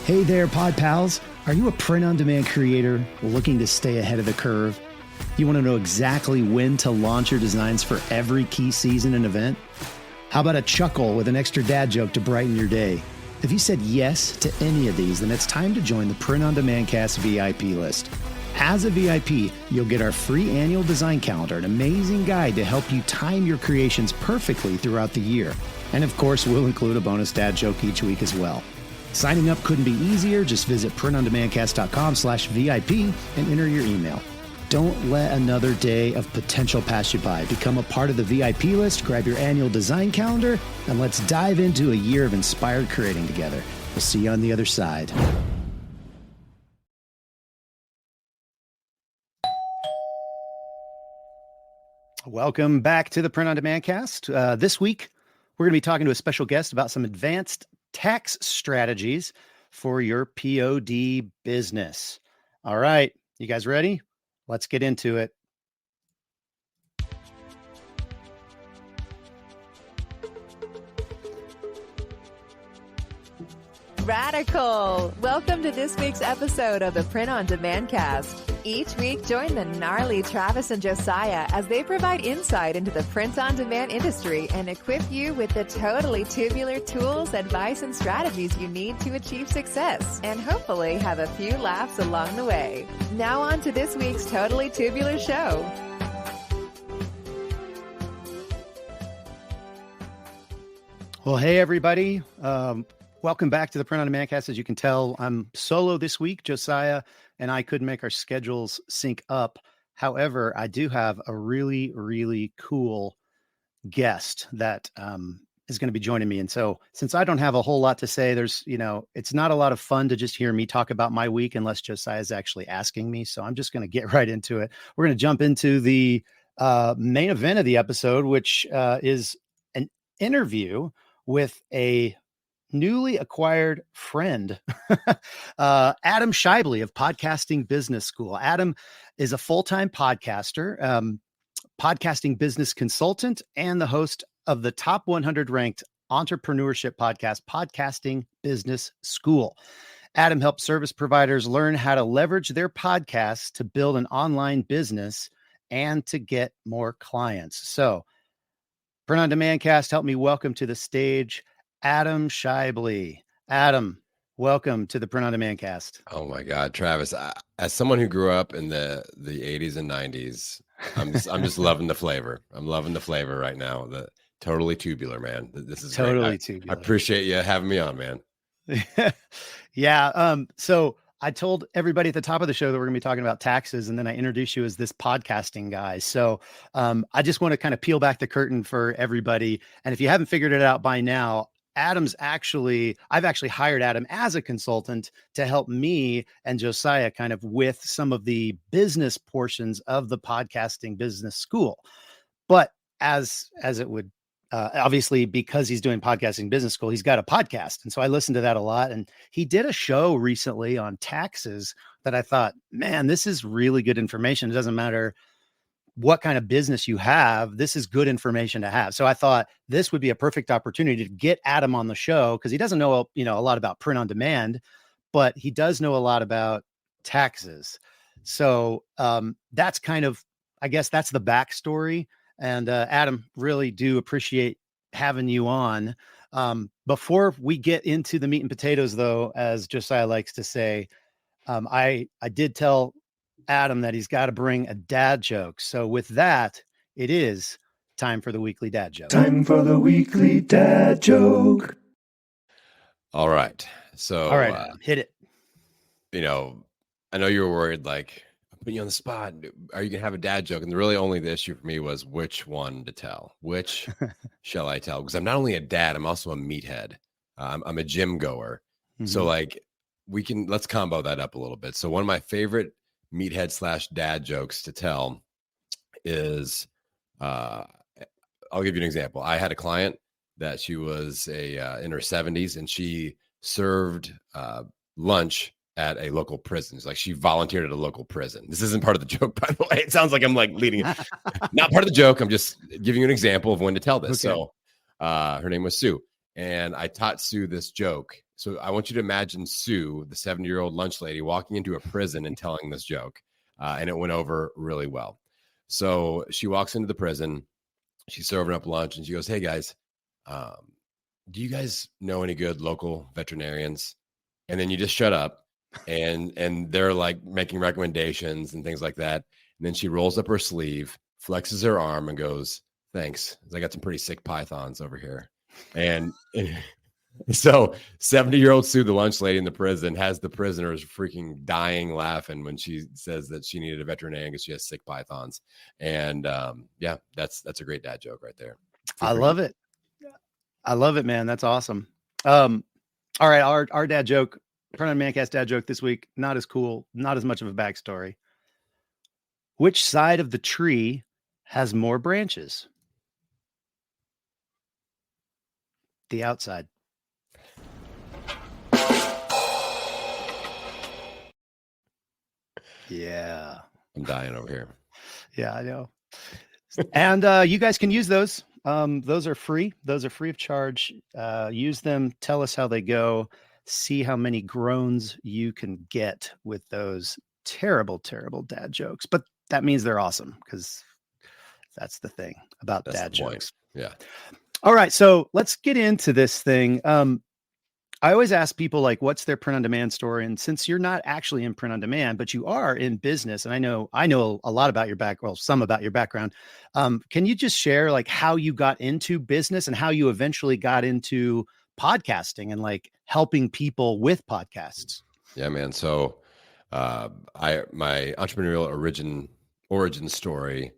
Hey there, Pod Pals. Are you a print-on-demand creator looking to stay ahead of the curve? You want to know exactly when to launch your designs for every key season and event? How about a chuckle with an extra dad joke to brighten your day? If you said yes to any of these, then it's time to join the Print on Demand Cast VIP list. As a VIP, you'll get our free annual design calendar, an amazing guide to help you time your creations perfectly throughout the year. And of course, we'll include a bonus dad joke each week as well. Signing up couldn't be easier. Just visit printondemandcast.com/VIP and enter your email. Don't let another day of potential pass you by. Become a part of the VIP list, grab your annual design calendar, and let's dive into a year of inspired creating together. We'll see you on the other side. Welcome back to the Print on Demand Cast. This week, we're going to be talking to a special guest about some advanced tax strategies for your POD business. All right, you guys ready? Let's get into it. Radical! Welcome to this week's episode of the Print on Demand Cast. Each week, join the gnarly Travis and Josiah as they provide insight into the print on demand industry and equip you with the totally tubular tools, advice, and strategies you need to achieve success and hopefully have a few laughs along the way. Now on to this week's Totally Tubular show. Well, hey, everybody. Welcome back to the Print on Demand Cast. As you can tell, I'm solo this week. Josiah and I couldn't make our schedules sync up. However, I do have a really, really cool guest that is going to be joining me. And so since I don't have a whole lot to say, it's not a lot of fun to just hear me talk about my week unless Josiah is actually asking me. So I'm just going to get right into it. We're going to jump into the main event of the episode, which is an interview with a newly acquired friend, Adam Schaeuble of Podcasting Business School. Adam is a full-time podcaster, podcasting business consultant, and the host of the top 100 ranked entrepreneurship podcast, Podcasting Business School. Adam helps service providers learn how to leverage their podcasts to build an online business and to get more clients. So, Print on Demand Cast, help me welcome to the stage Adam Schaeuble. Adam, welcome to the Print on Demand Cast. Oh my God, Travis! As someone who grew up in the 80s and 90s, I'm just loving the flavor. I'm loving the flavor right now. The totally tubular, man. This is totally great. tubular. I appreciate you having me on, man. Yeah. So I told everybody at the top of the show that we're going to be talking about taxes, and then I introduced you as this podcasting guy. So I just want to kind of peel back the curtain for everybody. And if you haven't figured it out by now, I've actually hired Adam as a consultant to help me and Josiah kind of with some of the business portions of the Podcasting Business School. But as it would, obviously, because he's doing Podcasting Business School, he's got a podcast. And so I listened to that a lot. And he did a show recently on taxes that I thought, man, this is really good information. It doesn't matter what kind of business you have, this is good information to have. So I thought this would be a perfect opportunity to get Adam on the show because he doesn't know, a lot about print on demand, but he does know a lot about taxes. So that's kind of, I guess that's the backstory. And Adam, really do appreciate having you on. Before we get into the meat and potatoes, though, as Josiah likes to say, I did tell Adam that he's got to bring a dad joke. So with that, it is time for the weekly dad joke. Time for the weekly dad joke. All right. So, all right, hit it. I know you were worried, like, I'm putting you on the spot. Are you going to have a dad joke? And really only the issue for me was which one to tell. Which shall I tell? Because I'm not only a dad, I'm also a meathead. I'm a gym goer. Mm-hmm. So let's combo that up a little bit. So one of my favorite meathead / dad jokes to tell is, I'll give you an example. I had a client that she was in her 70s and she served lunch at a local prison. It's like she volunteered at a local prison. This isn't part of the joke, by the way. It sounds like I'm like leading it. Not part of the joke. I'm just giving you an example of when to tell this. Okay. So her name was Sue. And I taught Sue this joke So I want you to imagine Sue, the 70-year-old lunch lady, walking into a prison and telling this joke. And it went over really well. So she walks into the prison. She's serving up lunch and she goes, "Hey guys, do you guys know any good local veterinarians?" And then you just shut up and they're like making recommendations and things like that. And then she rolls up her sleeve, flexes her arm and goes, "Thanks. I got some pretty sick pythons over here." And so 70-year-old Sue, the lunch lady in the prison, has the prisoners freaking dying laughing when she says that she needed a veterinarian because she has sick pythons. And yeah, that's a great dad joke right there. I love it. I love it, man. That's awesome. All right. Our dad joke, Print on Demand Cast dad joke this week, not as cool, not as much of a backstory. Which side of the tree has more branches? The outside. Yeah. I'm dying over here. Yeah, I know. And you guys can use those. Those are free. Those are free of charge. Use them. Tell us how they go. See how many groans you can get with those terrible, terrible dad jokes. But that means they're awesome because that's the thing about dad jokes. Yeah. All right. So let's get into this thing. I always ask people like, what's their print on demand story? And since you're not actually in print on demand, but you are in business, and I know a lot about your some about your background. Can you just share like how you got into business and how you eventually got into podcasting and like helping people with podcasts? Yeah, man. So my entrepreneurial origin story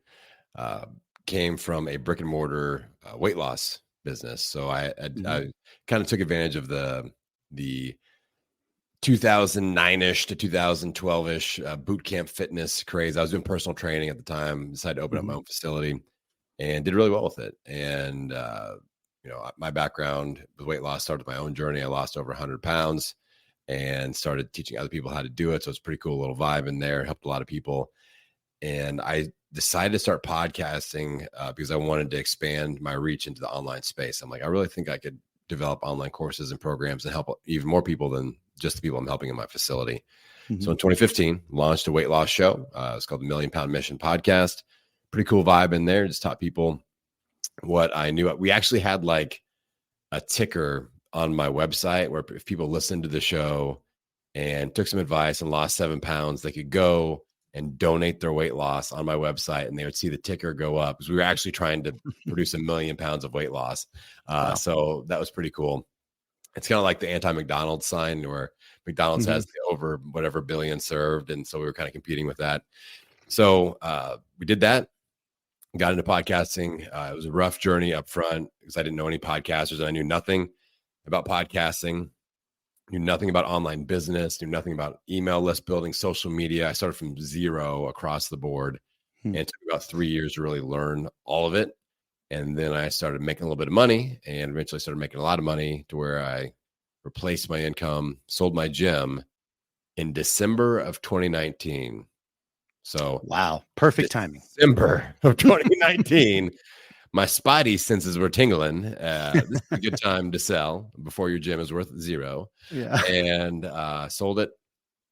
came from a brick and mortar weight loss business. So I kind of took advantage of the 2009-ish to 2012-ish boot camp fitness craze. I was doing personal training at the time, decided to open up my own facility and did really well with it. And, my background with weight loss started my own journey. I lost over 100 pounds and started teaching other people how to do it. So it's a pretty cool little vibe in there. Helped a lot of people. And I decided to start podcasting because I wanted to expand my reach into the online space. I'm like, I really think I could develop online courses and programs and help even more people than just the people I'm helping in my facility. So in 2015, launched a weight loss show. It's called the Million Pound Mission Podcast. Pretty cool vibe in there. Just taught people what I knew. We actually had like a ticker on my website where if people listened to the show and took some advice and lost 7 pounds, they could go and donate their weight loss on my website and they would see the ticker go up because we were actually trying to produce 1 million pounds of weight loss. Wow. So that was pretty cool. It's kind of like the anti-McDonald's sign where McDonald's has the over whatever billion served. And so we were kind of competing with that. So we did that, got into podcasting. It was a rough journey up front because I didn't know any podcasters and I knew nothing about podcasting. Knew nothing about online business, knew nothing about email list building, social media. I started from zero across the board. And it took about 3 years to really learn all of it. And then I started making a little bit of money and eventually started making a lot of money to where I replaced my income, sold my gym in December of 2019. So wow, perfect timing. December of 2019. My spidey senses were tingling. This is a good time to sell before your gym is worth zero. Yeah. And sold it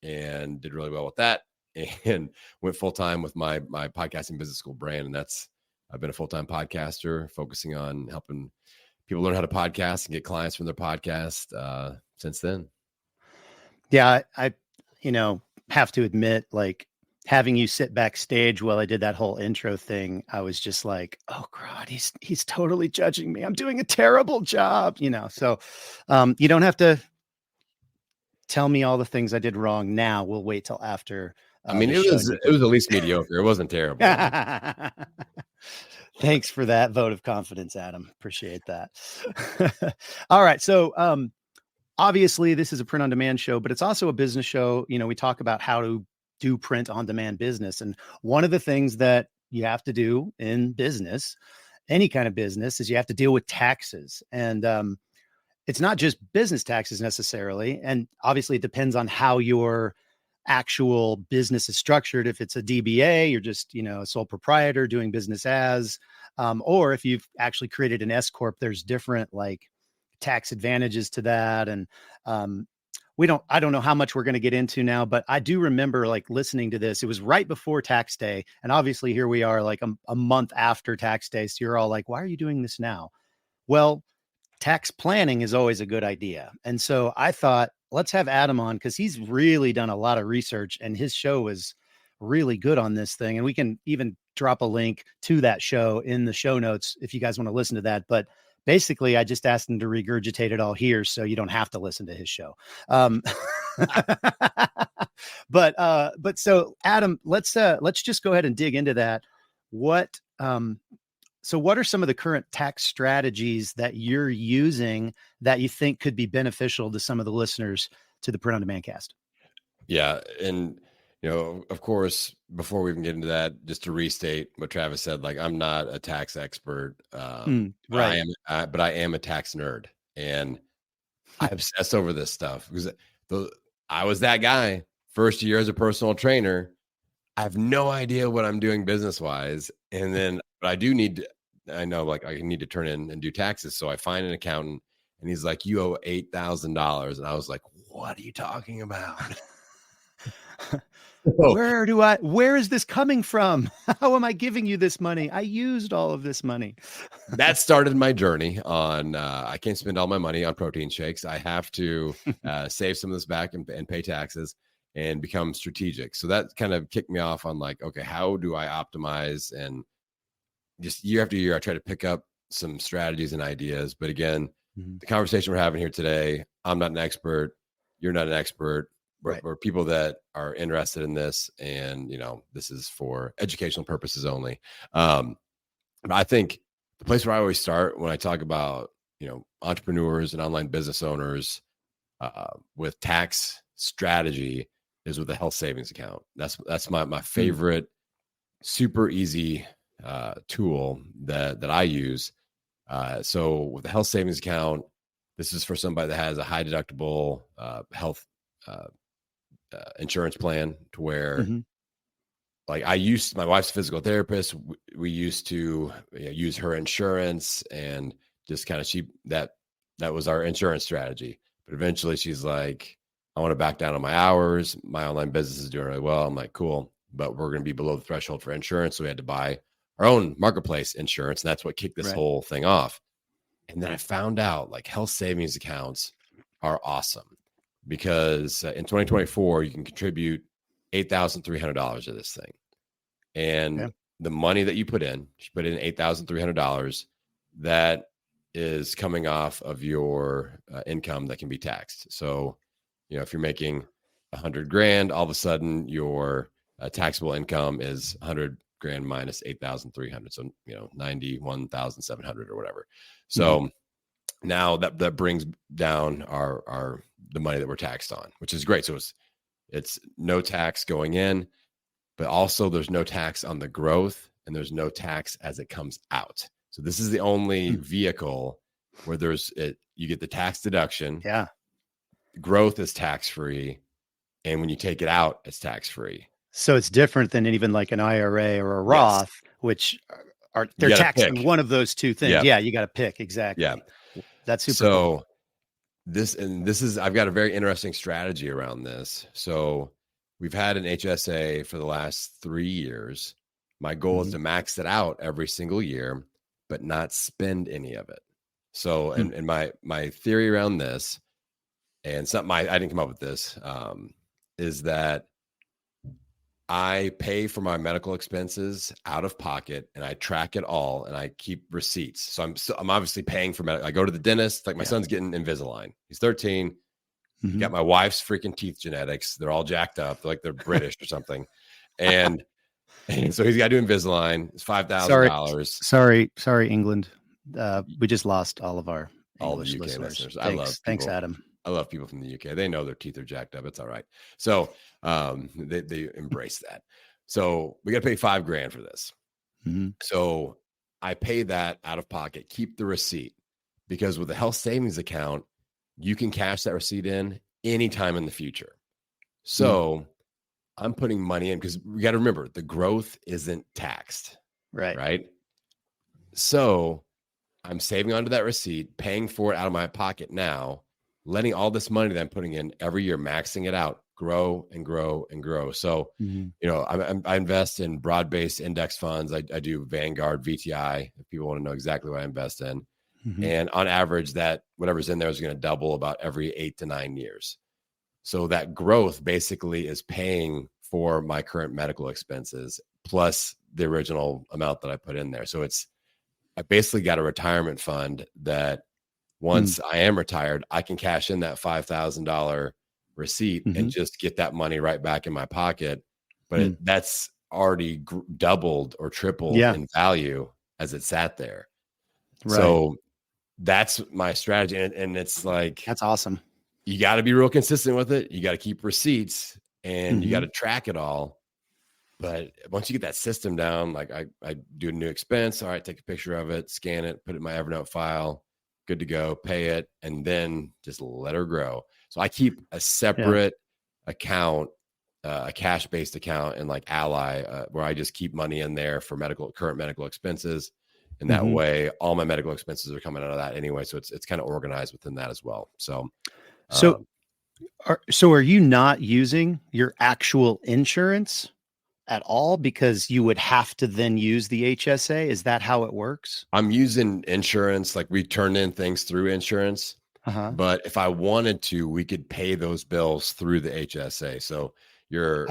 and did really well with that and went full-time with my podcasting business school brand. And I've been a full-time podcaster focusing on helping people learn how to podcast and get clients from their podcast since then. Yeah, I have to admit, like, having you sit backstage while I did that whole intro thing, I was just like, oh God, he's totally judging me. I'm doing a terrible job, so you don't have to tell me all the things I did wrong now. We'll wait till after. It was at least mediocre. It wasn't terrible. Thanks for that vote of confidence, Adam. Appreciate that. All right. So obviously this is a print on demand show, but it's also a business show. We talk about how to do print on demand business. And one of the things that you have to do in business, any kind of business, is you have to deal with taxes. And it's not just business taxes necessarily. And obviously it depends on how your actual business is structured. If it's a DBA, you're just, a sole proprietor doing business as, or if you've actually created an S-Corp, there's different like tax advantages to that. And I don't know how much we're going to get into now, but I do remember like listening to this. It was right before tax day. And obviously here we are like a month after tax day. So you're all like, why are you doing this now? Well, tax planning is always a good idea. And so I thought, let's have Adam on because he's really done a lot of research and his show is really good on this thing. And we can even drop a link to that show in the show notes if you guys want to listen to that. But basically, I just asked him to regurgitate it all here so you don't have to listen to his show. But so Adam, let's just go ahead and dig into that. So what are some of the current tax strategies that you're using that you think could be beneficial to some of the listeners to the Print on Demand cast? Yeah. And, of course, before we even get into that, just to restate what Travis said, like, I'm not a tax expert, right. but I am a tax nerd. And I obsess over this stuff because I was that guy first year as a personal trainer. I have no idea what I'm doing business-wise. And then, but I need to turn in and do taxes. So I find an accountant and he's like, you owe $8,000. And I was like, what are you talking about? Where is this coming from? How am I giving you this money? I used all of this money. That started my journey on, I can't spend all my money on protein shakes. I have to save some of this back and pay taxes and become strategic. So that kind of kicked me off on like, okay, how do I optimize? And just year after year, I try to pick up some strategies and ideas. But again, the conversation we're having here today, I'm not an expert. You're not an expert. We're people that are interested in this. And, this is for educational purposes only. But I think the place where I always start when I talk about, entrepreneurs and online business owners with tax strategy is with a health savings account. That's my favorite, super easy tool that I use. So with the health savings account, this is for somebody that has a high deductible health insurance plan to where like my wife's a physical therapist. We used to use her insurance and just kind of that was our insurance strategy. But eventually she's like, I want to back down on my hours. My online business is doing really well. I'm like, cool, but we're going to be below the threshold for insurance. So we had to buy our own marketplace insurance. And that's what kicked this whole thing off. And then I found out like health savings accounts are awesome because in 2024, you can contribute $8,300 to this thing. And the money that you put in $8,300, that is coming off of your income that can be taxed. So, if you're making $100,000, all of a sudden your taxable income is $100,000 minus 8,300. So, 91,700 or whatever. So now that brings down the money that we're taxed on, which is great. So it's no tax going in, but also there's no tax on the growth and there's no tax as it comes out. So this is the only vehicle where you get the tax deduction. Yeah. Growth is tax-free. And when you take it out, it's tax-free. So it's different than even like an IRA or a Roth, which they're taxed on one of those two things. Yeah, you got to pick. Exactly. Yeah. That's super cool. So I've got a very interesting strategy around this. So we've had an HSA for the last 3 years. My goal is to max it out every single year, but not spend any of it. So, and my theory around this, and something I didn't come up with this, is that I pay for my medical expenses out of pocket and I track it all and I keep receipts. So I'm obviously paying for medical. I go to the dentist, like my son's getting Invisalign. He's 13. Got my wife's freaking teeth genetics. They're all jacked up. They're like they're British or something. And so he's got to do Invisalign. It's $5,000. Sorry, England. We just lost all of our English UK listeners. Thanks, Adam. I love people from the UK. They know their teeth are jacked up. It's all right. So they embrace that. So we got to pay $5,000 for this. So I pay that out of pocket, keep the receipt, because with a health savings account, you can cash that receipt in anytime in the future. So I'm putting money in because we got to remember the growth isn't taxed. Right. Right. So I'm saving onto that receipt, paying for it out of my pocket now, letting all this money that I'm putting in every year, maxing it out, grow and grow and grow. So, Mm-hmm. I invest in broad-based index funds. I do Vanguard, VTI, if people want to know exactly what I invest in. Mm-hmm. And on average, that whatever's in there is going to double about every 8 to 9 years. So that growth basically is paying for my current medical expenses plus the original amount that I put in there. So I basically got a retirement fund that once I am retired, I can cash in that $5,000 receipt and just get that money right back in my pocket. But that's already doubled or tripled in value as it sat there. Right. So that's my strategy. And it's like, that's awesome. You got to be real consistent with it. You got to keep receipts and you got to track it all. But once you get that system down, like I do a new expense. All right, take a picture of it, scan it, put it in my Evernote file, good to go, pay it, and then just let her grow. So I keep a separate account, a cash-based account in like Ally, where I just keep money in there for current medical expenses. And that way, all my medical expenses are coming out of that anyway. So it's kind of organized within that as well. So are you not using your actual insurance at all because you would have to then use the HSA? Is that how it works? I'm using insurance. Like we turn in things through insurance, but if I wanted to, we could pay those bills through the HSA. So your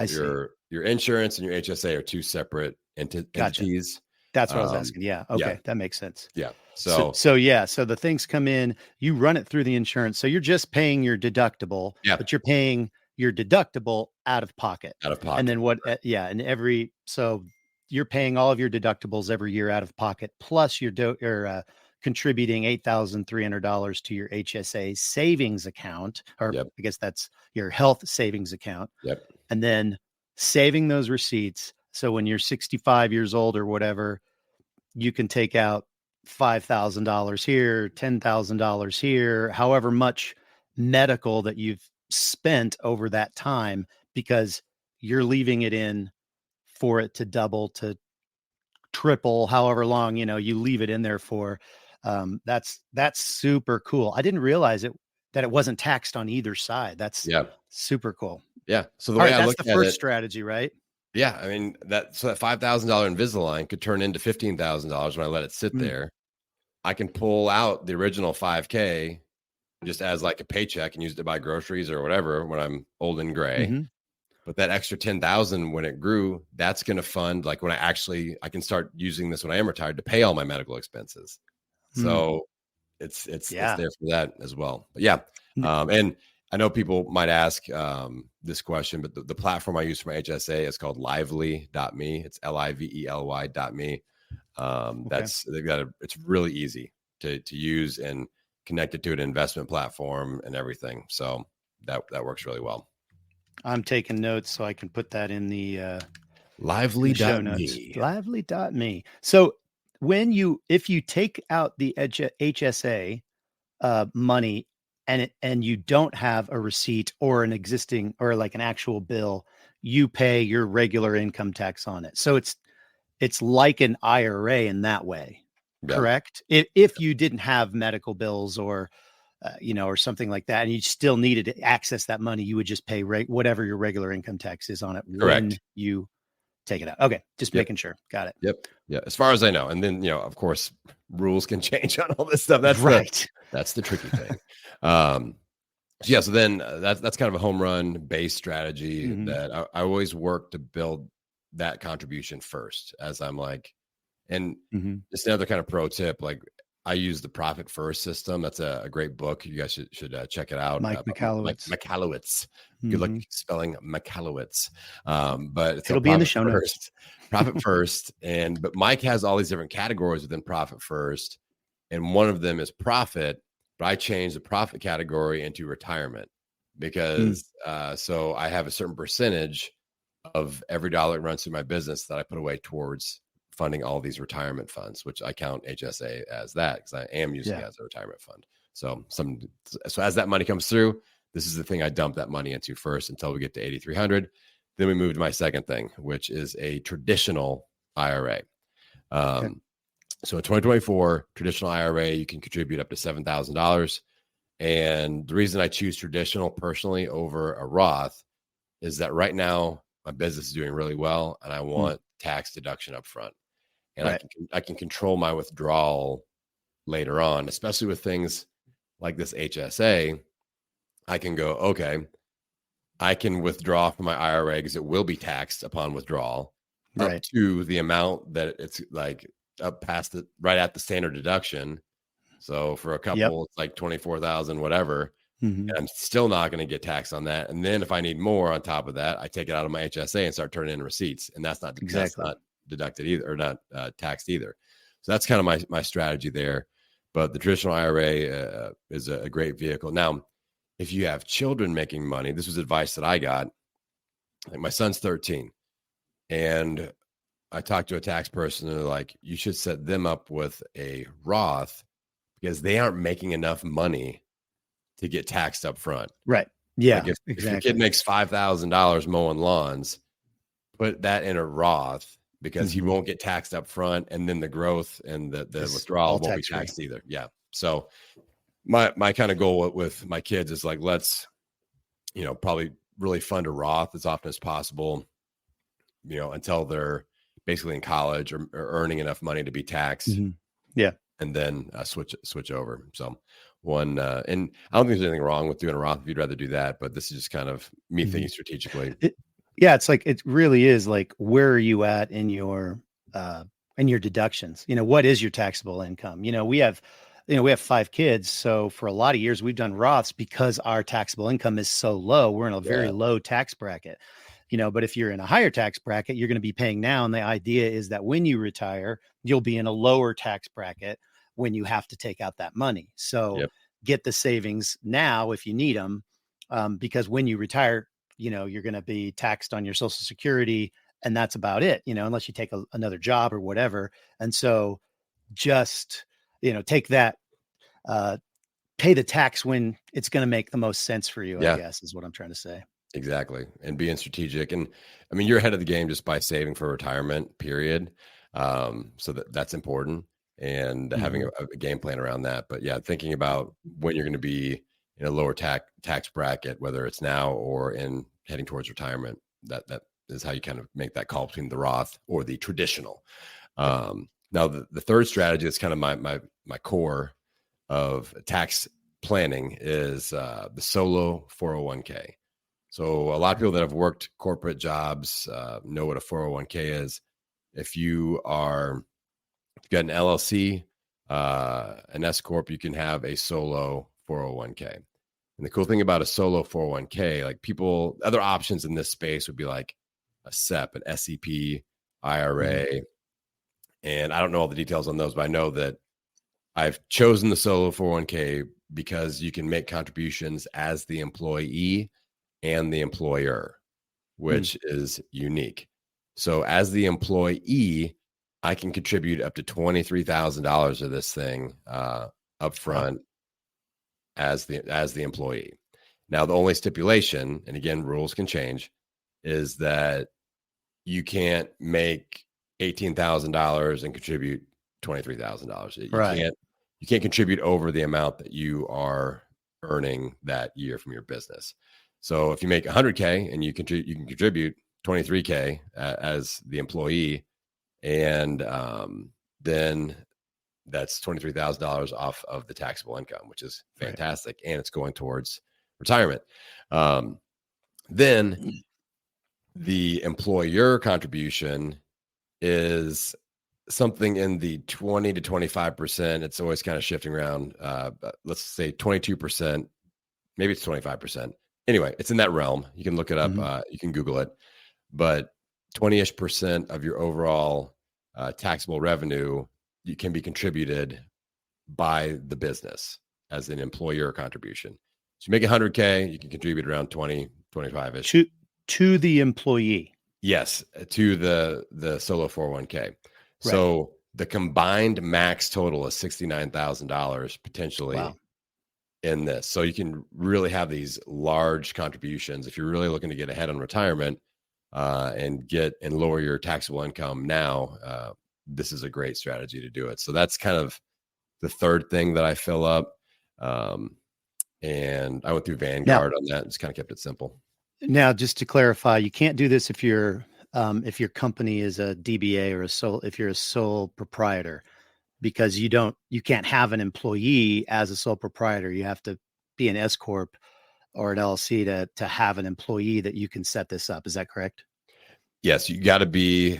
insurance and your HSA are two separate entities. That's what I was asking. Yeah. Okay. That makes sense. Yeah. So the things come in, you run it through the insurance. So you're just paying your deductible, but you're paying your deductible out of pocket. And then so you're paying all of your deductibles every year out of pocket, plus you're contributing $8,300 to your HSA savings account, or I guess that's your health savings account. And then saving those receipts. So when you're 65 years old or whatever, you can take out $5,000 here, $10,000 here, however much medical that you've spent over that time, because you're leaving it in for it to double, to triple, however long, you leave it in there for. That's super cool. I didn't realize that it wasn't taxed on either side. That's super cool. Yeah. So the way I look at it, that's the first strategy, right? Yeah. I mean, that $5,000 Invisalign could turn into $15,000 when I let it sit there. I can pull out the original 5K just as like a paycheck and use it to buy groceries or whatever when I'm old and gray. But that extra 10,000 when it grew, that's going to fund, like when I can start using this when I am retired to pay all my medical expenses. So it's there for that as well. But and I know people might ask this question, but the platform I use for my HSA is called lively.me. It's lively.me. It's really easy to use and connect it to an investment platform and everything. So that works really well. I'm taking notes so I can put that in the lively.me. Lively.me. So if you take out the HSA money and you don't have a receipt or an existing or like an actual bill, you pay your regular income tax on it. So it's like an IRA in that way, correct? If you didn't have medical bills or or something like that, and you still needed to access that money, you would just pay whatever your regular income tax is on it when you take it out. Okay, just making sure. Got it. Yep. Yeah, as far as I know. And then of course, rules can change on all this stuff. That's right. That's the tricky thing. So then that's kind of a home run base strategy that I always work to build that contribution first, as I'm like, and just another kind of pro tip, like I use the Profit First system. That's a great book. You guys should check it out. Mike Michalowicz. Michalowicz. Good luck spelling Michalowicz. But it'll be in the show notes. Profit First. But Mike has all these different categories within Profit First. And one of them is profit, but I changed the profit category into retirement because so I have a certain percentage of every dollar that runs through my business that I put away towards funding all these retirement funds, which I count HSA as that because I am using it as a retirement fund. So as that money comes through, this is the thing I dump that money into first until we get to 8,300. Then we move to my second thing, which is a traditional IRA. So in 2024, traditional IRA, you can contribute up to $7,000. And the reason I choose traditional personally over a Roth is that right now my business is doing really well and I want tax deduction up front. And Right. I can control my withdrawal later on, especially with things like this HSA. I can go, okay, I can withdraw from my IRA because it will be taxed upon withdrawal up Right. to the amount that it's like up past the right at the standard deduction. So for a couple, it's like 24,000, whatever. Mhm. And I'm still not going to get taxed on that. And then if I need more on top of that, I take it out of my HSA and start turning in receipts. And that's not Exactly. deducted either, or not taxed either. So that's kind of my strategy there. But the traditional IRA is a great vehicle. Now, if you have children making money, this was advice that I got. Like my son's 13, and I talked to a tax person, and they're like, you should set them up with a Roth because they aren't making enough money to get taxed up front. Right. Yeah, Like if exactly. your kid makes $5,000 mowing lawns, put that in a Roth because he won't get taxed up front, and then the growth and the It's withdrawal all won't be tax-free. taxed either. Yeah. So my kind of goal with my kids is like, let's, probably really fund a Roth as often as possible, until they're basically in college or earning enough money to be taxed. Yeah. And then switch over. So and I don't think there's anything wrong with doing a Roth if you'd rather do that, but this is just kind of me thinking strategically. It's like, it really is like, where are you at in your deductions? What is your taxable income? We have 5 kids. So for a lot of years, we've done Roths because our taxable income is so low. We're in a very low tax bracket, but if you're in a higher tax bracket, you're going to be paying now. And the idea is that when you retire, you'll be in a lower tax bracket when you have to take out that money. So get the savings now if you need them, because when you retire, you're going to be taxed on your Social Security, and that's about it, unless you take another job or whatever. And so just, take that, pay the tax when it's going to make the most sense for you, I guess, is what I'm trying to say. Exactly. And being strategic. And I mean, you're ahead of the game just by saving for retirement, period. So that's important, and having a game plan around that. But yeah, thinking about when you're going to be in a lower tax bracket, whether it's now or in heading towards retirement, that is how you kind of make that call between the Roth or the traditional. Now the third strategy is kind of my core of tax planning is the solo 401k. So a lot of people that have worked corporate jobs know what a 401k is. If you've got an LLC, an S-Corp, you can have a solo 401k. And the cool thing about a solo 401k, like other options in this space would be like a SEP, an SEP, IRA. And I don't know all the details on those, but I know that I've chosen the solo 401k because you can make contributions as the employee and the employer, which is unique. So as the employee, I can contribute up to $23,000 of this thing up front as the employee. Now, the only stipulation, and again, rules can change, is that you can't make $18,000 and contribute $23,000. You can't contribute over the amount that you are earning that year from your business. So if you make 100K and you can contribute 23K as the employee, and then that's $23,000 off of the taxable income, which is fantastic, and it's going towards retirement. Then the employer contribution is something in the 20 to 25%. It's always kind of shifting around. Let's say 22%, maybe it's 25%. Anyway, it's in that realm. You can look it up. You can Google it. But 20-ish% of your overall taxable revenue, you can be contributed by the business as an employer contribution. So you make 100K, you can contribute around 20, 25-ish. To the employee. Yes, to the solo 401k. So the combined max total is $69,000 potentially in this. So you can really have these large contributions if you're really looking to get ahead on retirement and lower your taxable income now. this is a great strategy to do it. So that's kind of the third thing that I fill up. And I went through Vanguard on that and just kind of kept it simple. Now, just to clarify, you can't do this if your company is a DBA or if you're a sole proprietor, because you can't have an employee as a sole proprietor. You have to be an S-Corp or an LLC to have an employee that you can set this up. Is that correct? Yes, you got to be,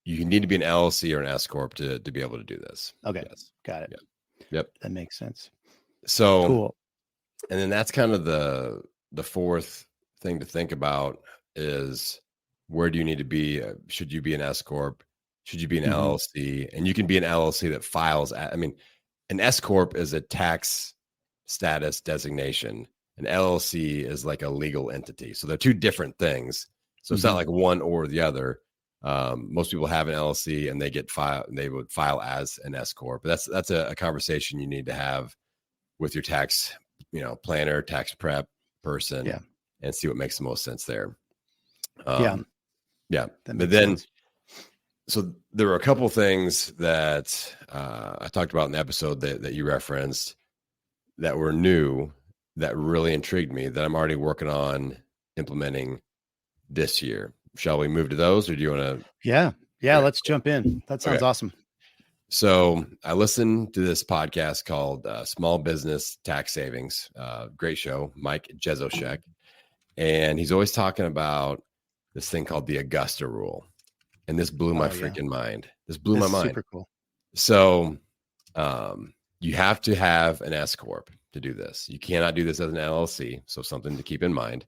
you need to be an LLC or an S-Corp to be able to do this. Okay. Yes. Got it. Yep. That makes sense. So cool. And then that's kind of the fourth thing to think about is, where do you need to be? Should you be an S-Corp? Should you be an LLC? And you can be an LLC that files an S-Corp is a tax status designation. An LLC is like a legal entity. So they're two different things. So it's not like one or the other. Most people have an LLC and they would file as an S-Corp. But that's a conversation you need to have with your tax, planner, tax prep person, and see what makes the most sense there. But then, so there were a couple things that I talked about in the episode that you referenced that were new, that really intrigued me, that I'm already working on implementing this year. Shall we move to those, or do you want to? Yeah. Let's jump in. That sounds awesome. So I listened to this podcast called Small Business Tax Savings. Great show, Mike Jezoshek. And he's always talking about this thing called the Augusta rule. And this blew my freaking mind. This blew my mind. Super cool. So you have to have an S-Corp to do this. You cannot do this as an LLC. So something to keep in mind.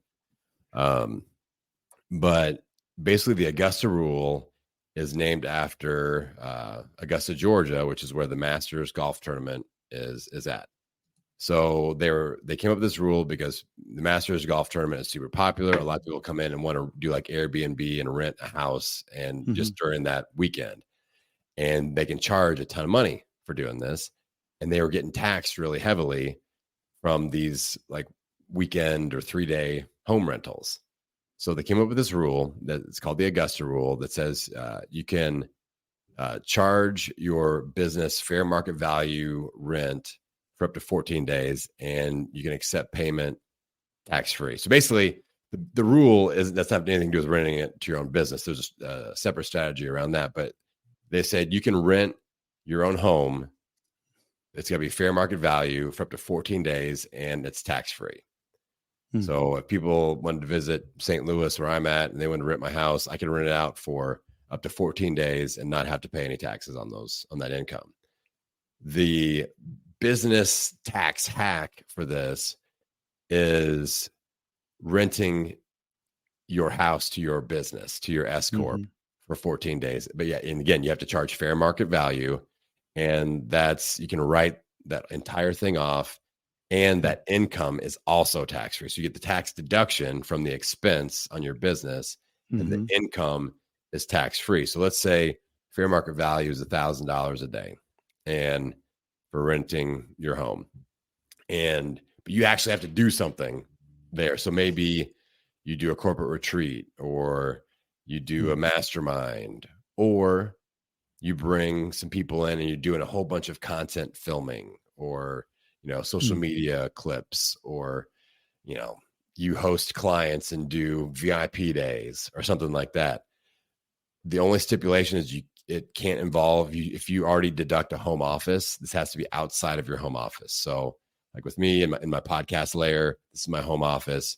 But basically the Augusta rule is named after Augusta, Georgia, which is where the Masters golf tournament is at. So they came up with this rule because the Masters golf tournament is super popular. A lot of people come in and want to do like Airbnb and rent a house and just during that weekend, and they can charge a ton of money for doing this. And they were getting taxed really heavily from these like weekend or 3-day home rentals. So they came up with this rule that it's called the Augusta rule that says you can charge your business fair market value rent for up to 14 days, and you can accept payment tax-free. So basically, the rule that's not anything to do with renting it to your own business. There's a separate strategy around that, but they said you can rent your own home. It's got to be fair market value for up to 14 days, and it's tax-free. So if people wanted to visit St. Louis, where I'm at, and they wanted to rent my house, I can rent it out for up to 14 days and not have to pay any taxes on that income. The business tax hack for this is renting your house to your business, to your S-Corp for 14 days. But and again, you have to charge fair market value, and you can write that entire thing off. And that income is also tax-free. So you get the tax deduction from the expense on your business, and the income is tax-free. So let's say fair market value is $1,000 a day, and for renting your home, but you actually have to do something there. So maybe you do a corporate retreat, or you do a mastermind, or you bring some people in and you're doing a whole bunch of content filming, or social media clips, or, you host clients and do VIP days or something like that. The only stipulation is it can't involve you. If you already deduct a home office, this has to be outside of your home office. So like with me in my podcast layer, this is my home office.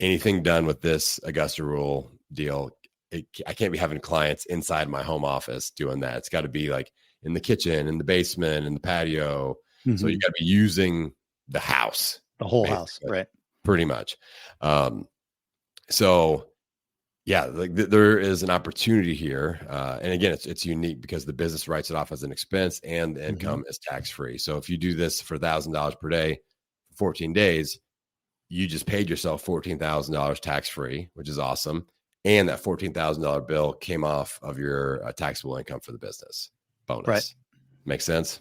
Anything done with this Augusta rule deal, I can't be having clients inside my home office doing that. It's got to be like in the kitchen, in the basement, in the patio. So you got to be using the house, the whole house, right? Pretty much. So yeah, there is an opportunity here. And again, it's unique because the business writes it off as an expense and the income is tax-free. So if you do this for $1,000 per day, for 14 days, you just paid yourself $14,000 tax-free, which is awesome. And that $14,000 bill came off of your taxable income for the business. Bonus. Right. Makes sense?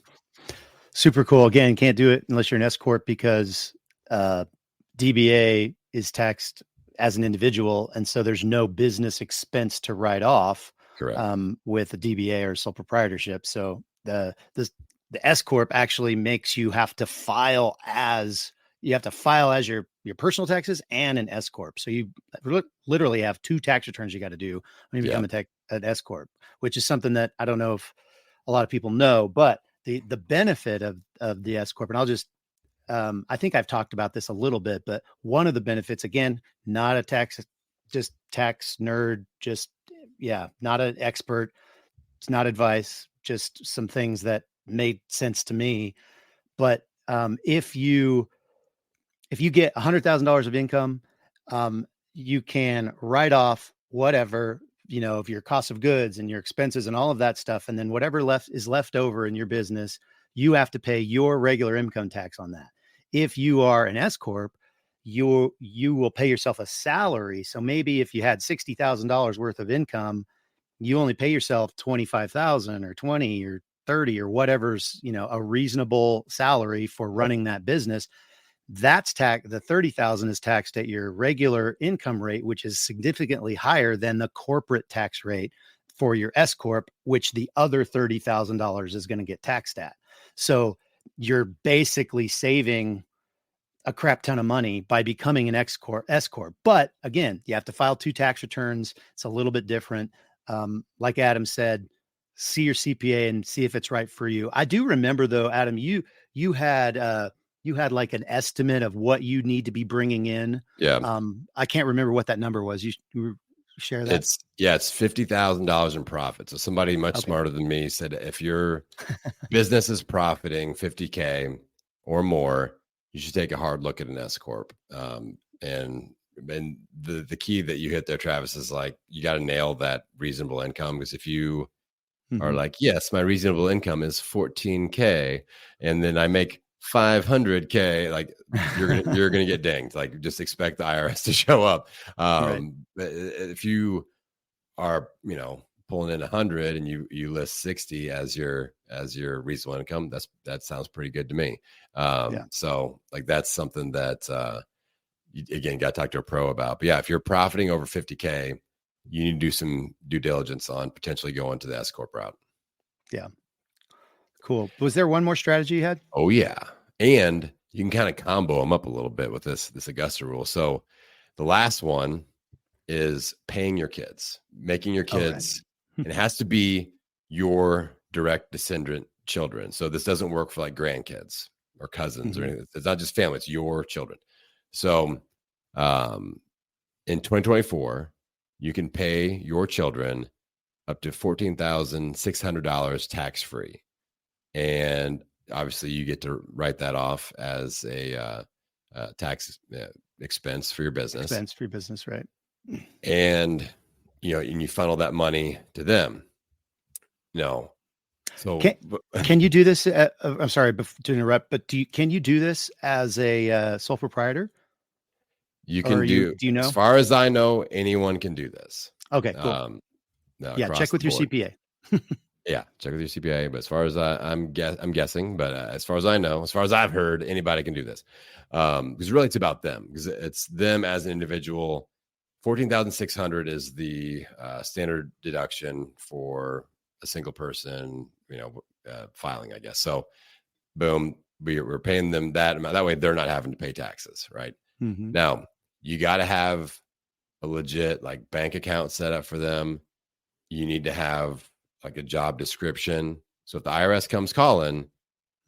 Super cool. Again, can't do it unless you're an S-Corp, because DBA is taxed as an individual. And so there's no business expense to write off Correct. with a DBA or sole proprietorship. So the S-Corp actually makes you have to file as your personal taxes and an S-Corp. So you literally have 2 tax returns you got to do when you become an S-Corp, which is something that I don't know if a lot of people know, but the benefit of the S-Corp, and I'll just, I think I've talked about this a little bit, but one of the benefits, again, not a tax nerd, not an expert. It's not advice, just some things that made sense to me. But if you get $100,000 of income, you can write off whatever, of your cost of goods and your expenses and all of that stuff. And then whatever is left over in your business, you have to pay your regular income tax on that. If you are an S-Corp, you will pay yourself a salary. So maybe if you had $60,000 worth of income, you only pay yourself 25,000 or 20 or 30 or whatever's, a reasonable salary for running that business. That's the 30,000 is taxed at your regular income rate, which is significantly higher than the corporate tax rate for your S-Corp, which the other $30,000 is going to get taxed at. So you're basically saving a crap ton of money by becoming an S-Corp. But again, you have to file 2 tax returns. It's a little bit different. Like Adam said, see your CPA and see if it's right for you. I do remember though, Adam, you had like an estimate of what you need to be bringing in. Yeah. I can't remember what that number was. You share that? It's $50,000 in profit. So somebody much smarter than me said, if your business is profiting 50K or more, you should take a hard look at an S-Corp. And the key that you hit there, Travis, is like, you got to nail that reasonable income. Because if you are like, yes, my reasonable income is 14K, and then I make 500K, like you're gonna get dinged. Like, just expect the IRS to show up. Right. If you are, pulling in 100 and you list 60 as your reasonable income, that sounds pretty good to me. So like, that's something that you, again, got to talk to a pro about. But yeah, if you're profiting over 50K, you need to do some due diligence on potentially going to the S-Corp route. Yeah. Cool. Was there one more strategy you had? Oh yeah. And you can kind of combo them up a little bit with this Augusta rule. So the last one is paying your kids, making your kids, and it has to be your direct descendant children. So this doesn't work for like grandkids or cousins or anything. It's not just family, it's your children. So in 2024, you can pay your children up to $14,600 tax-free. And obviously you get to write that off as a tax expense for your business. Right. And, and you funnel that money to them. No. So can you do this? I'm sorry to interrupt, but can you do this as a sole proprietor? You can do you know? As far as I know, anyone can do this. Okay, cool. Check with your CPA. Yeah, check with your CPA. But as far as I'm guessing, but as far as I know, as far as I've heard, anybody can do this. Because really, it's about them. Because it's them as an individual. $14,600 is the standard deduction for a single person, filing, I guess. So, boom, we're paying them that amount. That way, they're not having to pay taxes, right? Now, you got to have a legit like bank account set up for them. You need to have like a job description. So if the IRS comes calling,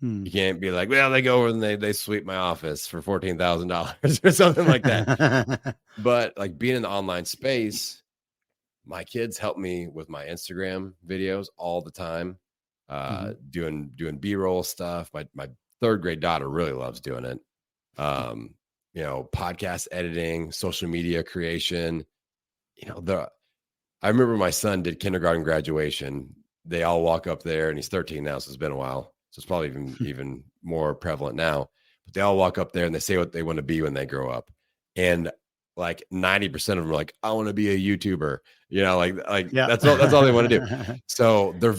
you can't be like, well, they go over and they sweep my office for $14,000 or something like that. But like, being in the online space, my kids help me with my Instagram videos all the time, doing B-roll stuff. My 3rd grade daughter really loves doing it. Podcast editing, social media creation. I remember my son did kindergarten graduation. They all walk up there, and he's 13 now, so it's been a while. So it's probably even more prevalent now. But they all walk up there and they say what they want to be when they grow up. And like 90% of them are like, I want to be a YouTuber. That's all they want to do. So they're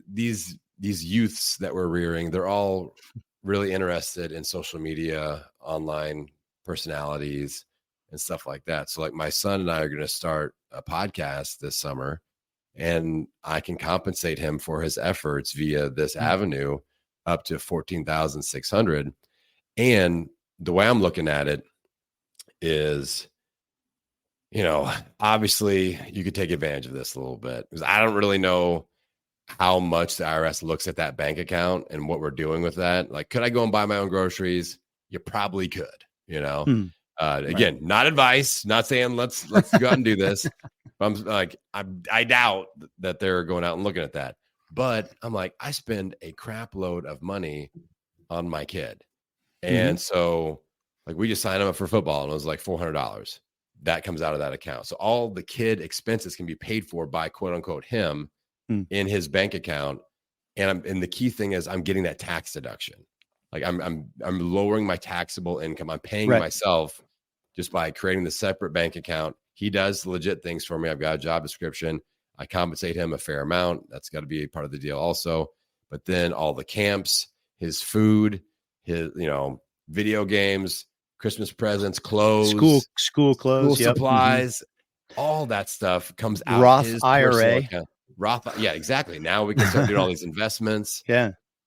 these youths that we're rearing, they're all really interested in social media, online personalities, and stuff like that. So like, my son and I are going to start a podcast this summer, and I can compensate him for his efforts via this avenue up to 14,600. And the way I'm looking at it is, obviously you could take advantage of this a little bit, because I don't really know how much the IRS looks at that bank account and what we're doing with that. Like, could I go and buy my own groceries? You probably could, again, not advice, not saying let's go out and do this. But I'm like, I doubt that they're going out and looking at that. But I'm like, I spend a crap load of money on my kid. And so like, we just signed him up for football and it was like $400. That comes out of that account. So all the kid expenses can be paid for by quote unquote him in his bank account. And the key thing is I'm getting that tax deduction. Like I'm lowering my taxable income. I'm paying myself just by creating the separate bank account. He does legit things for me. I've got a job description. I compensate him a fair amount. That's got to be a part of the deal also. But then all the camps, his food, his, video games, Christmas presents, clothes, school clothes, school supplies, all that stuff comes out Roth his IRA. Roth, yeah, exactly. Now we can start doing all these investments,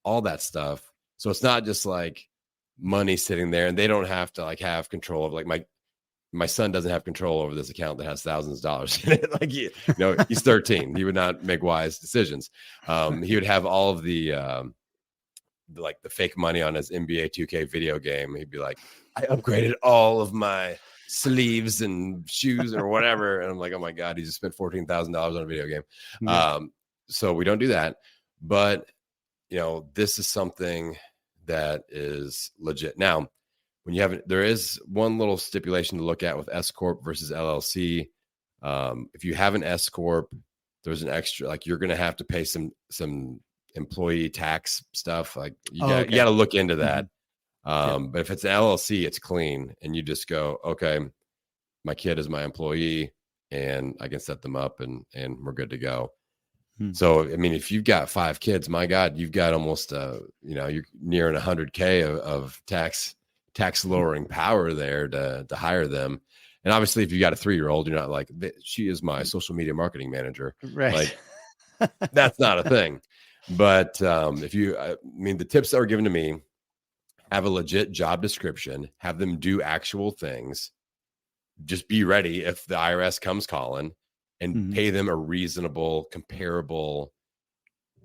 all that stuff. So it's not just like money sitting there, and they don't have to like have control of, like, my son doesn't have control over this account that has thousands of dollars in it. Like, he's 13. He would not make wise decisions. He would have all of the like the fake money on his NBA 2K video game. He'd be like, I upgraded all of my sleeves and shoes or whatever. And I'm like, oh my God, he just spent $14,000 on a video game. So we don't do that. But, this is something that is legit. Now, when you have, there is one little stipulation to look at with S-Corp versus LLC. If you have an S-Corp, there's an extra, like, you're going to have to pay some employee tax stuff. Like, you got to look into that. But if it's an LLC, it's clean, and you just go, okay, my kid is my employee and I can set them up and we're good to go. So, I mean, if you've got 5 kids, my God, you've got almost, you're nearing 100K of tax lowering power there to hire them. And obviously, if you got a 3-year-old, you're not like, she is my social media marketing manager. Right. Like, that's not a thing. But the tips that were given to me: have a legit job description, have them do actual things, just be ready if the IRS comes calling, and pay them a reasonable, comparable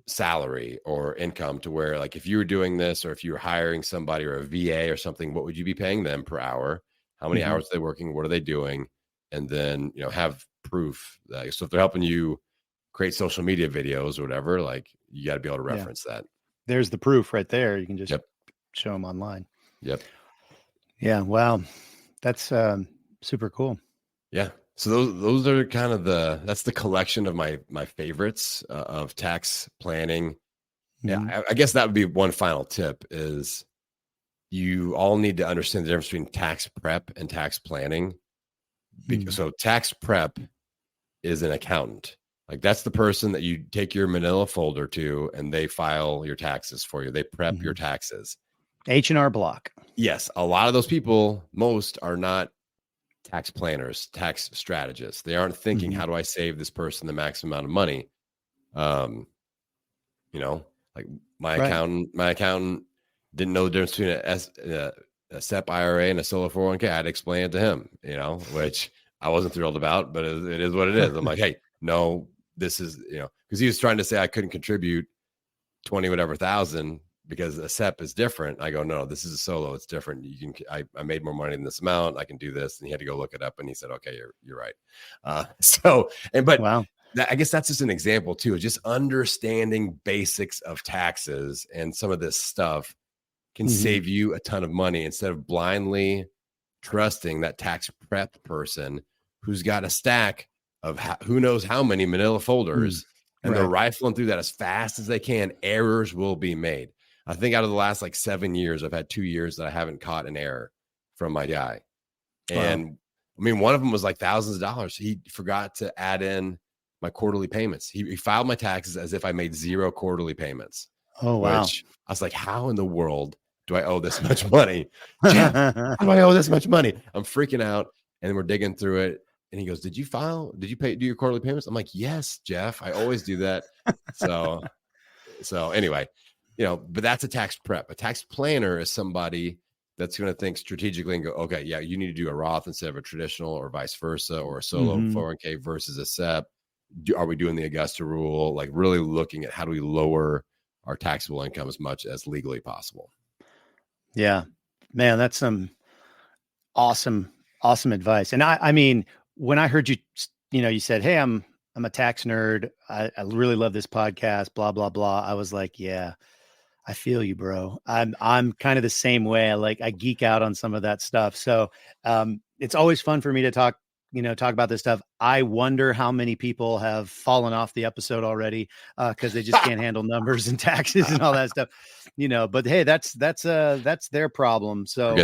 salary or income to where, like, if you were doing this, or if you were hiring somebody or a VA or something, what would you be paying them per hour? How many hours are they working? What are they doing? And then, have proof. So if they're helping you create social media videos or whatever, like, you got to be able to reference that. There's the proof right there. You can just show them online. Yeah. Wow. That's super cool. Yeah. So those are kind of that's the collection of my favorites of tax planning. Yeah. I guess that would be one final tip is you all need to understand the difference between tax prep and tax planning. So tax prep is an accountant. Like, that's the person that you take your manila folder to, and they file your taxes for you. They prep your taxes. H&R Block. Yes. A lot of those people, most are not tax planners, tax strategists. They aren't thinking, how do I save this person the maximum amount of money? Like my accountant didn't know the difference between a SEP IRA and a solo 401k. I had to explain it to him, which I wasn't thrilled about, but it is what it is. I'm like, hey, no, this is, because he was trying to say I couldn't contribute 20 whatever thousand because a SEP is different. I go, no, this is a solo. It's different. I made more money than this amount. I can do this. And he had to go look it up. And he said, okay, you're right. Wow. I guess that's just an example too, just understanding basics of taxes and some of this stuff can save you a ton of money instead of blindly trusting that tax prep person who's got a stack of who knows how many manila folders and they're rifling through that as fast as they can. Errors will be made. I think out of the last 7 years, I've had 2 years that I haven't caught an error from my guy. And I mean, one of them was like thousands of dollars. He forgot to add in my quarterly payments. He filed my taxes as if I made 0 quarterly payments. Oh, wow. Which I was like, how in the world do I owe this much money? How do I owe this much money? I'm freaking out. And then we're digging through it. And he goes, did you do your quarterly payments? I'm like, yes, Jeff, I always do that. So anyway, but that's a tax prep. A tax planner is somebody that's going to think strategically and go, okay, yeah, you need to do a Roth instead of a traditional, or vice versa, or a solo 401k versus a SEP. Are we doing the Augusta rule? Like really looking at how do we lower our taxable income as much as legally possible. Yeah, man, that's some awesome advice. And I mean, when I heard you, you said, hey, I'm a tax nerd. I really love this podcast, blah, blah, blah. I was like, yeah, I feel you, bro. I'm kind of the same way. I geek out on some of that stuff. So it's always fun for me to talk about this stuff. I wonder how many people have fallen off the episode already because they just can't handle numbers and taxes and all that stuff, but hey, that's their problem. So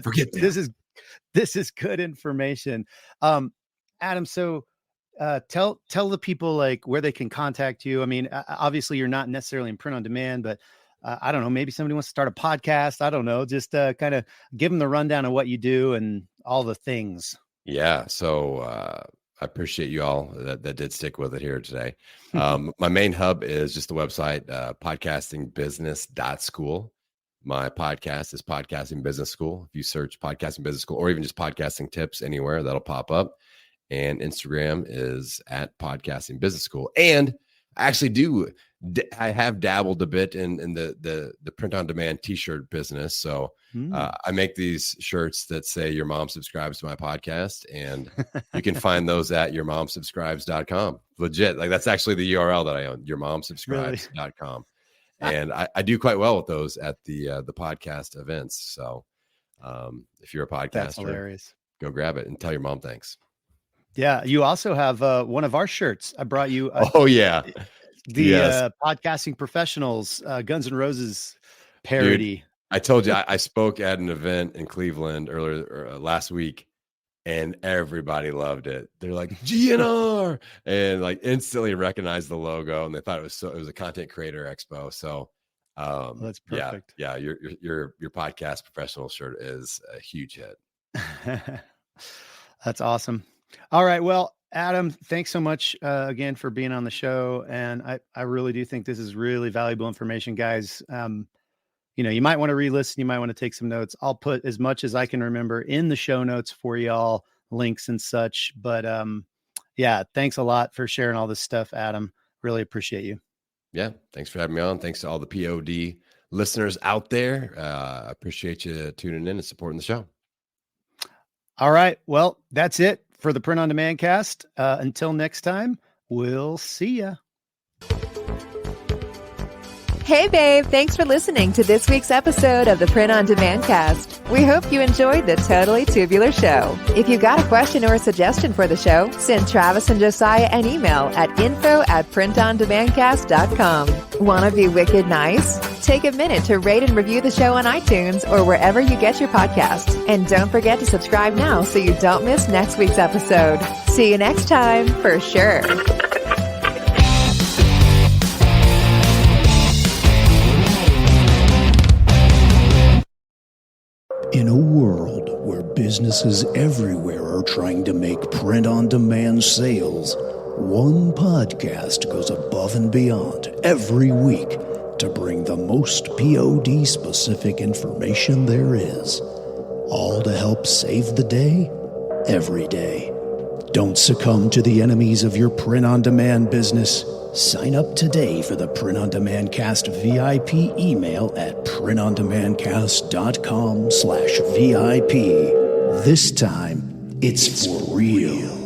Forget them. This is good information. Adam, so tell the people where they can contact you. I mean, obviously you're not necessarily in print on demand, but I don't know, maybe somebody wants to start a podcast. I don't know, just kind of give them the rundown of what you do and all the things. Yeah. So I appreciate you all that did stick with it here today. My main hub is just the website, podcastingbusiness.school. My podcast is Podcasting Business School. If you search Podcasting Business School or even just podcasting tips anywhere, that'll pop up. And Instagram is at Podcasting Business School. And I actually I have dabbled a bit in the print on demand t-shirt business. So I make these shirts that say your mom subscribes to my podcast, and you can find those at yourmomsubscribes.com. Legit. That's actually the URL that I own, yourmomsubscribes.com. And I do quite well with those at the podcast events. So if you're a podcaster, that's hilarious. Go grab it and tell your mom thanks. Yeah. You also have one of our shirts. I brought you. The Podcasting Professionals, Guns N' Roses parody. Dude, I told you, I spoke at an event in Cleveland last week, and everybody loved it. They're like, GNR, and instantly recognized the logo, and they thought it was a content creator expo. So that's perfect. Yeah. Your podcast professional shirt is a huge hit. That's awesome. All right. Well, Adam, thanks so much again for being on the show. And I really do think this is really valuable information, guys. You might want to re-listen. You might want to take some notes. I'll put as much as I can remember in the show notes for y'all, links and such. But yeah, thanks a lot for sharing all this stuff, Adam. Really appreciate you. Yeah. Thanks for having me on. Thanks to all the POD listeners out there. I appreciate you tuning in and supporting the show. All right. Well, that's it for the Print on Demand cast. Until next time, we'll see ya. Hey, babe. Thanks for listening to this week's episode of the Print on Demand cast. We hope you enjoyed the Totally Tubular show. If you got a question or a suggestion for the show, send Travis and Josiah an email at info@printondemandcast.com. Want to be wicked nice? Take a minute to rate and review the show on iTunes or wherever you get your podcasts. And don't forget to subscribe now so you don't miss next week's episode. See you next time, for sure. In a world where businesses everywhere are trying to make print-on-demand sales, one podcast goes above and beyond every week to bring the most POD-specific information there is, all to help save the day, every day. Don't succumb to the enemies of your print-on-demand business. Sign up today for the Print on Demand Cast VIP email at printondemandcast.com/VIP. This time, it's for real.